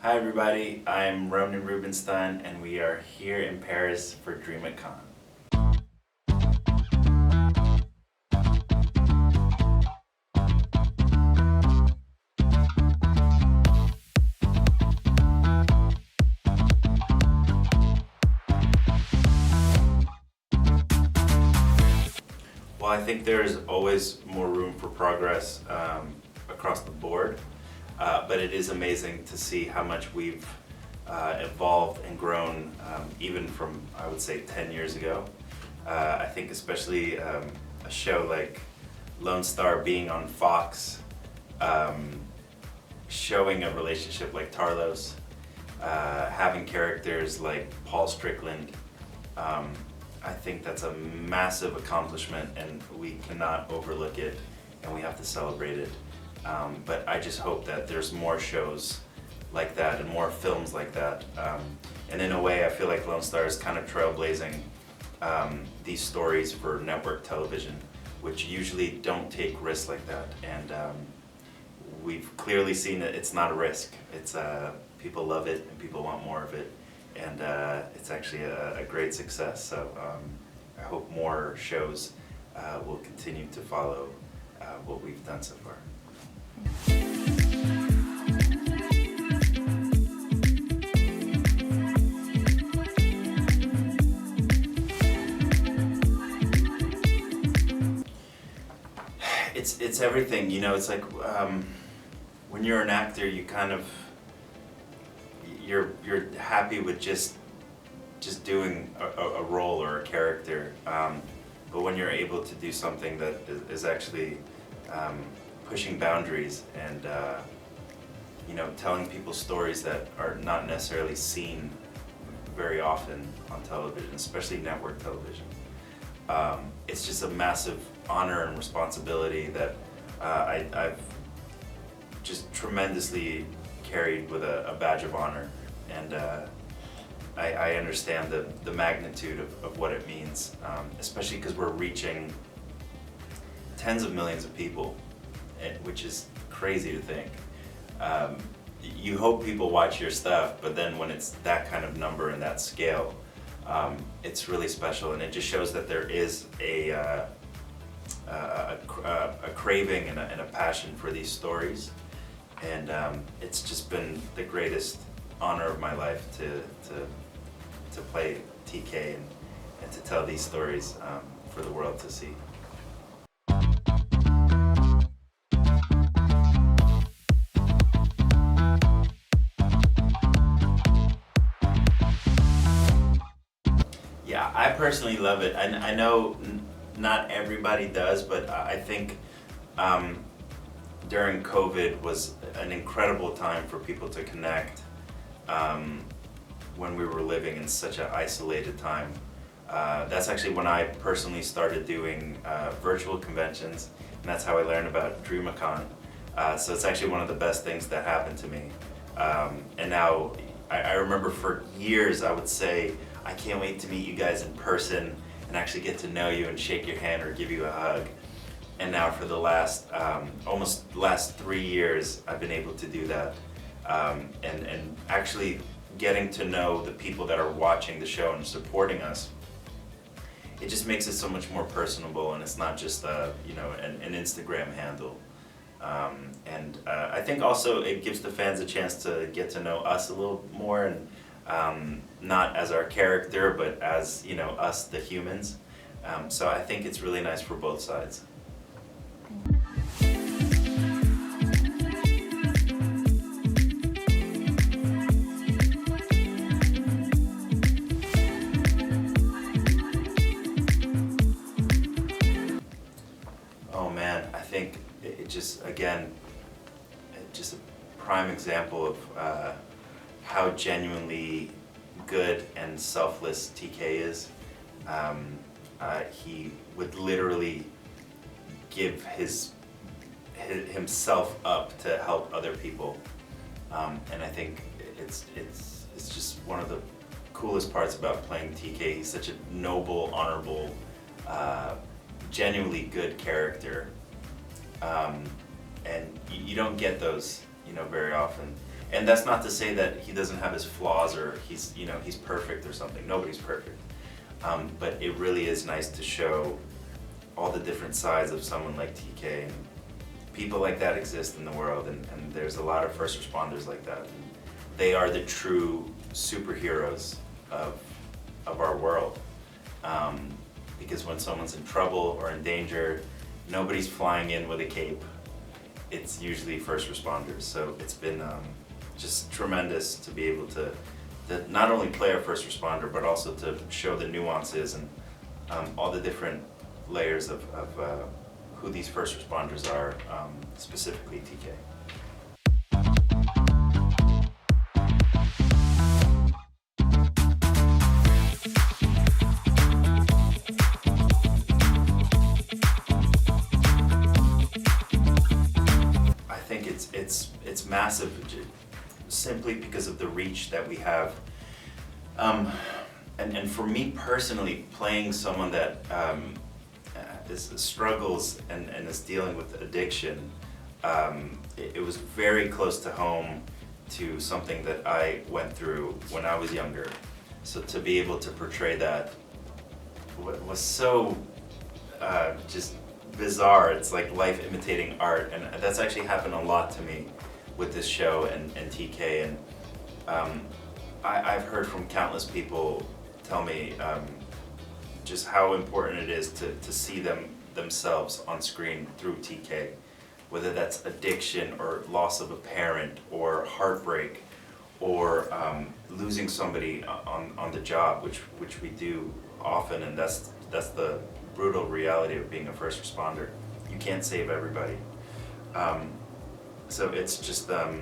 Hi everybody, I'm Ronen Rubinstein and we are here in Paris for DreamCon. Well, I think there's always more room for progress across the board. But it is amazing to see how much we've evolved and grown even from, I would say, 10 years ago. I think especially a show like Lonestar being on Fox, showing a relationship like Tarlos, having characters like Paul Strickland, I think that's a massive accomplishment and we cannot overlook it and we have to celebrate it. But I just hope that there's more shows like that and more films like that. And in a way, I feel like Lonestar is kind of trailblazing these stories for network television, which usually don't take risks like that. And we've clearly seen that it's not a risk. It's people love it and people want more of it. And it's actually a great success. So I hope more shows will continue to follow what we've done so far. It's everything, you know. It's like when you're an actor, you kind of you're happy with just doing a role or a character, but when you're able to do something that is actually pushing boundaries and you know, telling people stories that are not necessarily seen very often on television, especially network television. It's just a massive honor and responsibility that I've just tremendously carried with a badge of honor, and I understand the magnitude of what it means, especially because we're reaching tens of millions of people, which is crazy to think. You hope people watch your stuff, but then when it's that kind of number and that scale, it's really special, and it just shows that there is a craving and a passion for these stories, and it's just been the greatest honor of my life to play TK and to tell these stories for the world to see. Yeah, I personally love it. I know not everybody does, but I think during COVID was an incredible time for people to connect when we were living in such an isolated time. That's actually when I personally started doing virtual conventions, and that's how I learned about DreamCon. So it's actually one of the best things that happened to me. And now, I remember for years I would say, I can't wait to meet you guys in person and actually get to know you and shake your hand or give you a hug. And now for the last, almost last 3 years, I've been able to do that. And actually getting to know the people that are watching the show and supporting us, it just makes it so much more personable, and it's not just you know, an Instagram handle. And I think also it gives the fans a chance to get to know us a little more, and not as our character, but as, you know, us, the humans. So I think it's really nice for both sides. Oh man, I think it just, again, just a prime example of how genuinely good and selfless TK is. He would literally give himself up to help other people, and I think it's just one of the coolest parts about playing TK. He's such a noble, honorable, genuinely good character, and you don't get those, you know, very often. And that's not to say that he doesn't have his flaws or he's perfect or something. Nobody's perfect. But it really is nice to show all the different sides of someone like TK. And people like that exist in the world, and there's a lot of first responders like that. And they are the true superheroes of our world. Because when someone's in trouble or in danger, nobody's flying in with a cape. It's usually first responders. So it's been just tremendous to be able to not only play a first responder, but also to show the nuances and all the different layers of who these first responders are, specifically TK. I think it's massive, simply because of the reach that we have. And for me personally, playing someone that struggles and is dealing with addiction, it was very close to home to something that I went through when I was younger. So to be able to portray that was so just bizarre. It's like life imitating art, and that's actually happened a lot to me with this show and TK. And I've heard from countless people tell me just how important it is to see themselves on screen through TK, whether that's addiction or loss of a parent or heartbreak or losing somebody on the job, which we do often, and that's the brutal reality of being a first responder. You can't save everybody. So it's just, I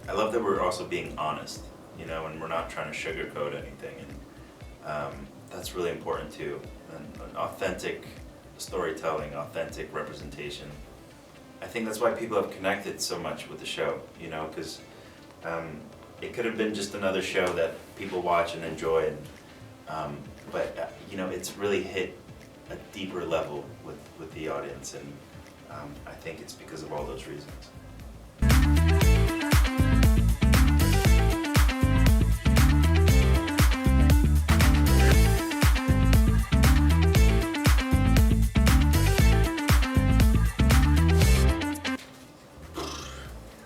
love that we're also being honest, and we're not trying to sugarcoat anything, and that's really important too. And authentic storytelling, authentic representation. I think that's why people have connected so much with the show, because it could have been just another show that people watch and enjoy, but it's really hit a deeper level with the audience, and I think it's because of all those reasons.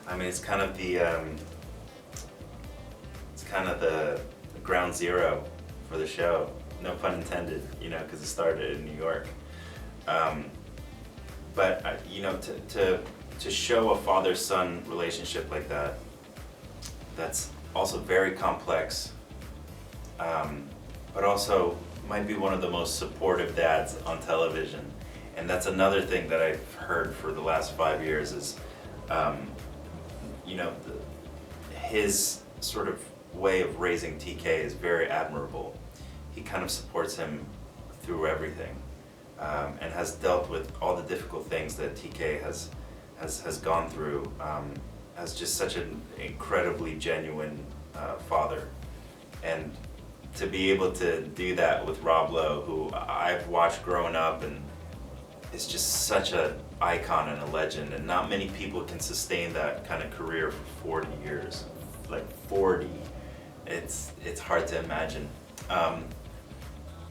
I mean, it's kind of the ground zero for the show. No pun intended, because it started in New York. But to show a father-son relationship like that, that's also very complex, but also might be one of the most supportive dads on television. And that's another thing that I've heard for the last 5 years is, his sort of way of raising TK is very admirable. He kind of supports him through everything, and has dealt with all the difficult things that TK has gone through, as just such an incredibly genuine father. And to be able to do that with Rob Lowe, who I've watched growing up and is just such an icon and a legend, and not many people can sustain that kind of career for 40 years. Like 40, it's hard to imagine.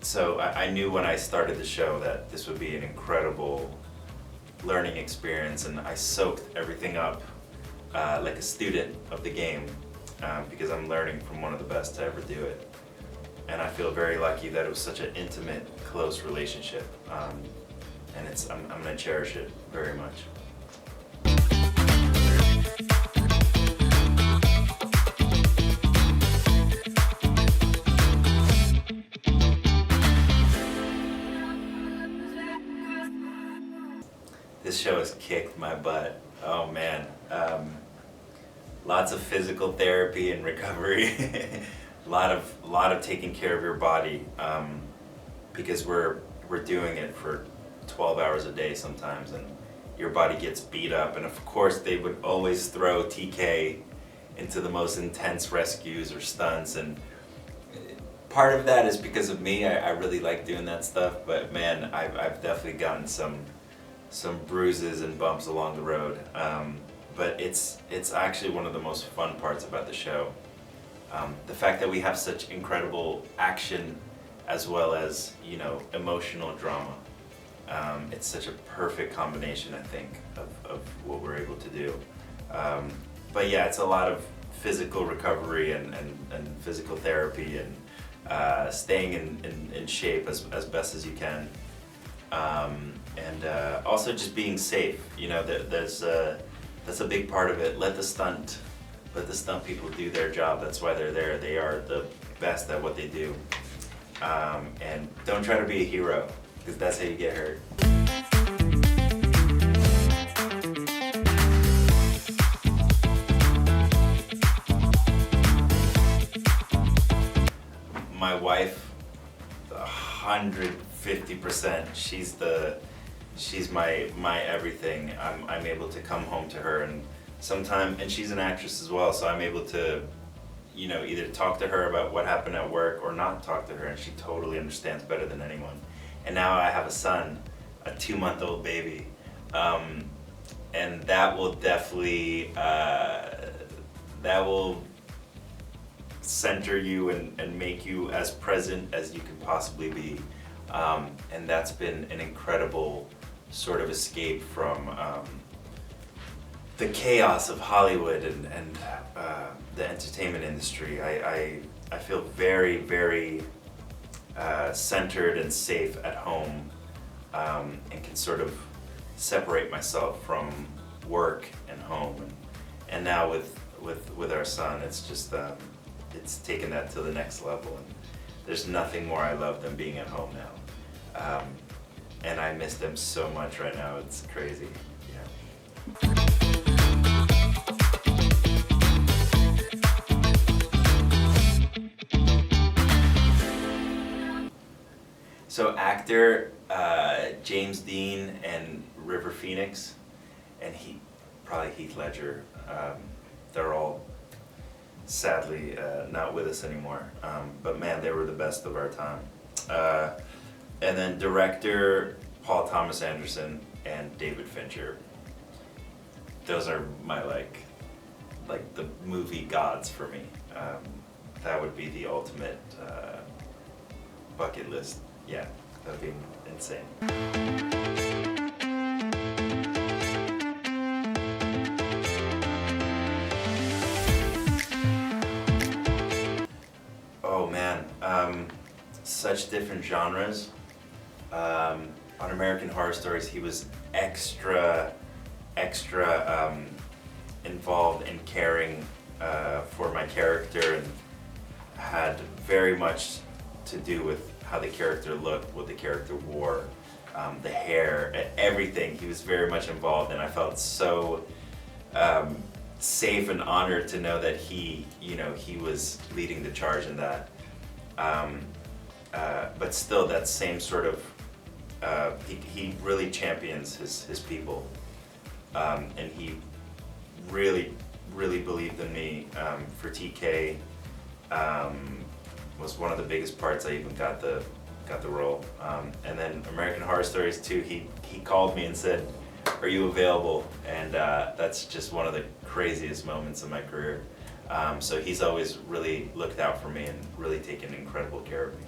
So I knew when I started the show that this would be an incredible learning experience, and I soaked everything up like a student of the game, because I'm learning from one of the best to ever do it. And I feel very lucky that it was such an intimate, close relationship, and I'm going to cherish it very much. This show has kicked my butt. Oh man. Lots of physical therapy and recovery. a lot of taking care of your body, because we're doing it for 12 hours a day sometimes, and your body gets beat up. And of course they would always throw TK into the most intense rescues or stunts, and part of that is because of me. I really like doing that stuff, but man, I've definitely gotten some bruises and bumps along the road. but it's actually one of the most fun parts about the show. The fact that we have such incredible action as well as, you know, emotional drama. It's such a perfect combination, I think, of what we're able to do. But yeah, it's a lot of physical recovery and physical therapy and staying in shape as best as you can. And also just being safe, you know, that's a big part of it. Let the stunt people do their job. That's why they're there. They are the best at what they do. And don't try to be a hero, because that's how you get hurt. My wife, 150%. She's my everything. I'm able to come home to her, and she's an actress as well, so I'm able to, you know, either talk to her about what happened at work or not talk to her, and she totally understands better than anyone. And now I have a son, a 2-month-old baby, and that will definitely that will center you and make you as present as you can possibly be. And that's been an incredible sort of escape from the chaos of Hollywood and the entertainment industry. I feel very, very centered and safe at home, and can sort of separate myself from work and home. And now with our son, it's just it's taken that to the next level. And there's nothing more I love than being at home now. And I miss them so much right now. It's crazy. Yeah. So actor, James Dean and River Phoenix, and probably Heath Ledger. They're all sadly not with us anymore. But man, they were the best of our time. And then director, Paul Thomas Anderson and David Fincher. Those are my like the movie gods for me. That would be the ultimate bucket list. Yeah, that would be insane. Oh man, such different genres. On American Horror Stories, he was extra involved and caring for my character, and had very much to do with how the character looked, what the character wore, the hair, everything. He was very much involved, and I felt so safe and honored to know that he was leading the charge in that. But still, that same sort of he really champions his people, and he really believed in me. For TK, was one of the biggest parts. I even got the role. And then American Horror Stories 2, he called me and said, "Are you available?" And that's just one of the craziest moments of my career. So he's always really looked out for me and really taken incredible care of me.